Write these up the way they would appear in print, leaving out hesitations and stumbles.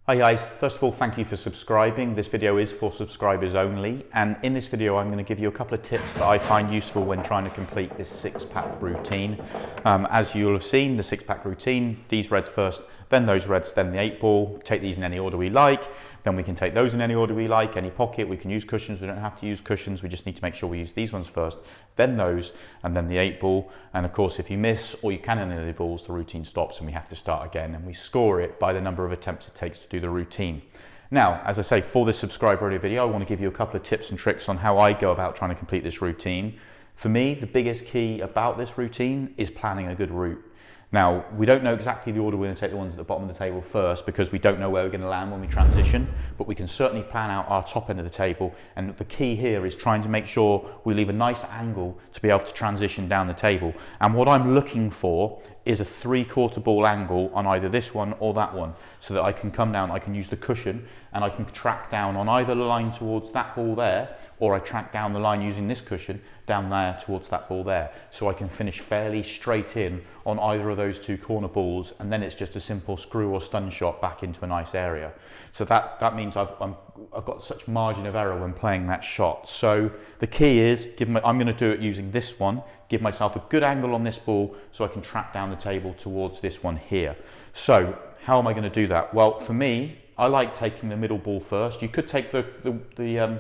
Hi guys, first of all thank you for subscribing. This video is for subscribers only, and in this video I'm going to give you a couple of tips that I find useful when trying to complete this six-pack routine. As you'll have seen, the six-pack routine, these reds first, then those reds, then the 8-ball. Take these in any order we like, then we can take those in any order we like, any pocket. We can use cushions, we don't have to use cushions, we just need to make sure we use these ones first, then those, and then the 8-ball. And of course if you miss or you can in any balls, the routine stops and we have to start again, and we score it by the number of attempts it takes to do the routine. Now, as I say, for this subscriber only video, I want to give you a couple of tips and tricks on how I go about trying to complete this routine. For me, the biggest key about this routine is planning a good route. Now, we don't know exactly the order we're going to take the ones at the bottom of the table first because we don't know where we're going to land when we transition, but we can certainly plan out our top end of the table, and the key here is trying to make sure we leave a nice angle to be able to transition down the table. And what I'm looking for is a 3/4 ball angle on either this one or that one, so that I can come down, I can use the cushion and I can track down on either the line towards that ball there, or I track down the line using this cushion down there towards that ball there, so I can finish fairly straight in on either of those two corner balls, and then it's just a simple screw or stun shot back into a nice area. So that means I've got such margin of error when playing that shot. So the key is, I'm going to do it using this one, give myself a good angle on this ball so I can track down the table towards this one here. So how am I going to do that? Well, for me, I like taking the middle ball first. You could take the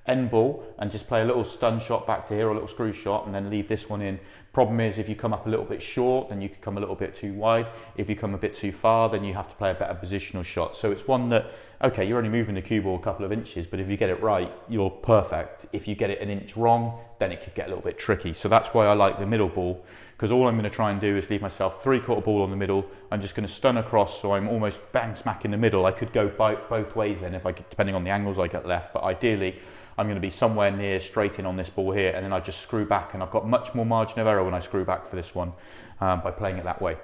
end ball and just play a little stun shot back to here, or a little screw shot, and then leave this one in. Problem is, if you come up a little bit short, then you could come a little bit too wide. If you come a bit too far, then you have to play a better positional shot. So it's one that, okay, you're only moving the cue ball a couple of inches, but if you get it right, you're perfect. If you get it an inch wrong, then it could get a little bit tricky. So that's why I like the middle ball, because all I'm going to try and do is leave myself 3/4 ball on the middle. I'm just going to stun across, so I'm almost bang smack in the middle. I could go both ways then, if I could, depending on the angles I get left, but ideally I'm going to be somewhere near straight in on this ball here, and then I just screw back, and I've got much more margin of error when I screw back for this one by playing it that way.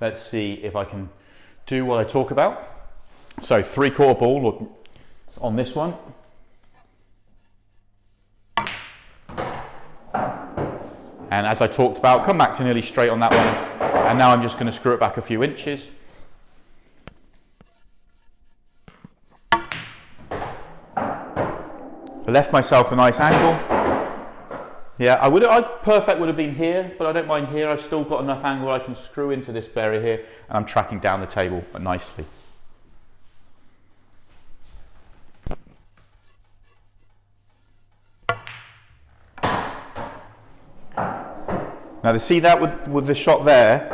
Let's see if I can do what I talk about. So 3/4 ball on this one. And as I talked about, come back to nearly straight on that one, and now I'm just going to screw it back a few inches. I left myself a nice angle. Yeah, perfect would have been here, but I don't mind here. I've still got enough angle I can screw into this area here, and I'm tracking down the table nicely. Now, see that with the shot there,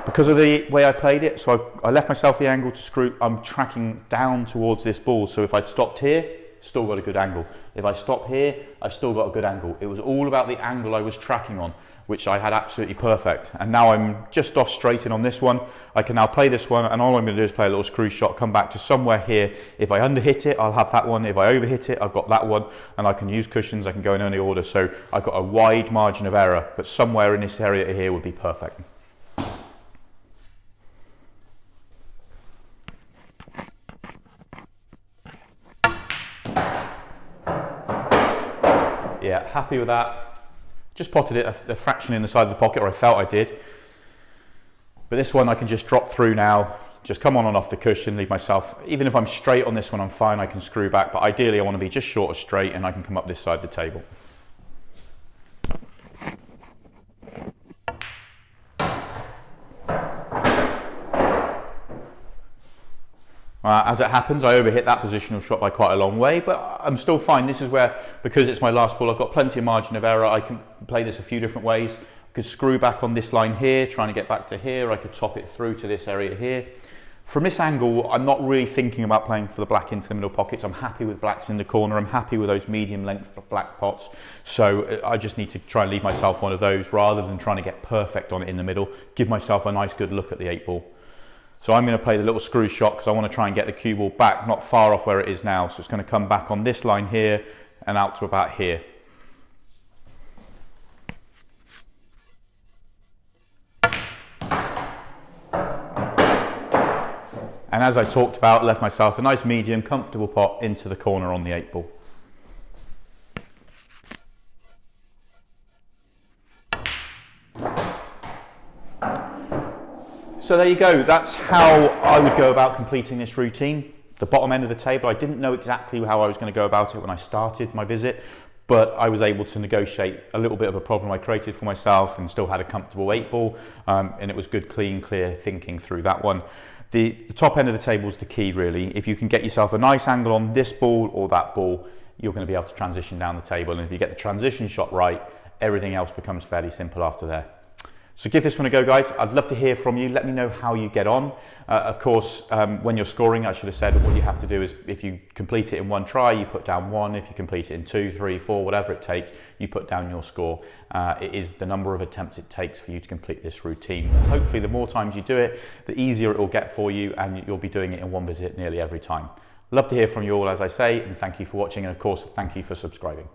because of the way I played it, so I left myself the angle to screw. I'm tracking down towards this ball, so if I'd stopped here, still got a good angle. If I stop here, I've still got a good angle. It was all about the angle I was tracking on, which I had absolutely perfect. And now I'm just off straight in on this one. I can now play this one, and all I'm going to do is play a little screw shot, come back to somewhere here. If I underhit it, I'll have that one. If I overhit it, I've got that one, and I can use cushions, I can go in any order. So I've got a wide margin of error, but somewhere in this area here would be perfect. Yeah, happy with that. Just potted it a fraction in the side of the pocket, or I felt I did. But this one I can just drop through now, just come on and off the cushion, leave myself, even if I'm straight on this one, I'm fine, I can screw back, but ideally I want to be just short of straight, and I can come up this side of the table. As it happens, I overhit that positional shot by quite a long way, but I'm still fine. This is where, because it's my last ball, I've got plenty of margin of error. I can play this a few different ways. I could screw back on this line here, trying to get back to here. I could top it through to this area here. From this angle, I'm not really thinking about playing for the black into the middle pockets. I'm happy with blacks in the corner. I'm happy with those medium length black pots. So I just need to try and leave myself one of those rather than trying to get perfect on it in the middle. Give myself a nice good look at the 8-ball. So I'm going to play the little screw shot because I want to try and get the cue ball back, not far off where it is now. So it's going to come back on this line here and out to about here. And as I talked about, left myself a nice medium, comfortable pot into the corner on the 8-ball. So there you go, that's how I would go about completing this routine. The bottom end of the table, I didn't know exactly how I was going to go about it when I started my visit, but I was able to negotiate a little bit of a problem I created for myself and still had a comfortable 8-ball, and it was good, clean, clear thinking through that one. The top end of the table is the key really. If you can get yourself a nice angle on this ball or that ball, you're going to be able to transition down the table, and if you get the transition shot right, everything else becomes fairly simple after there. So give this one a go, guys. I'd love to hear from you. Let me know how you get on. Of course, when you're scoring, I should have said what you have to do is if you complete it in 1 try, you put down 1. If you complete it in 2, 3, 4, whatever it takes, you put down your score. It is the number of attempts it takes for you to complete this routine. Hopefully, the more times you do it, the easier it will get for you, and you'll be doing it in one visit nearly every time. Love to hear from you all, as I say, and thank you for watching, and of course, thank you for subscribing.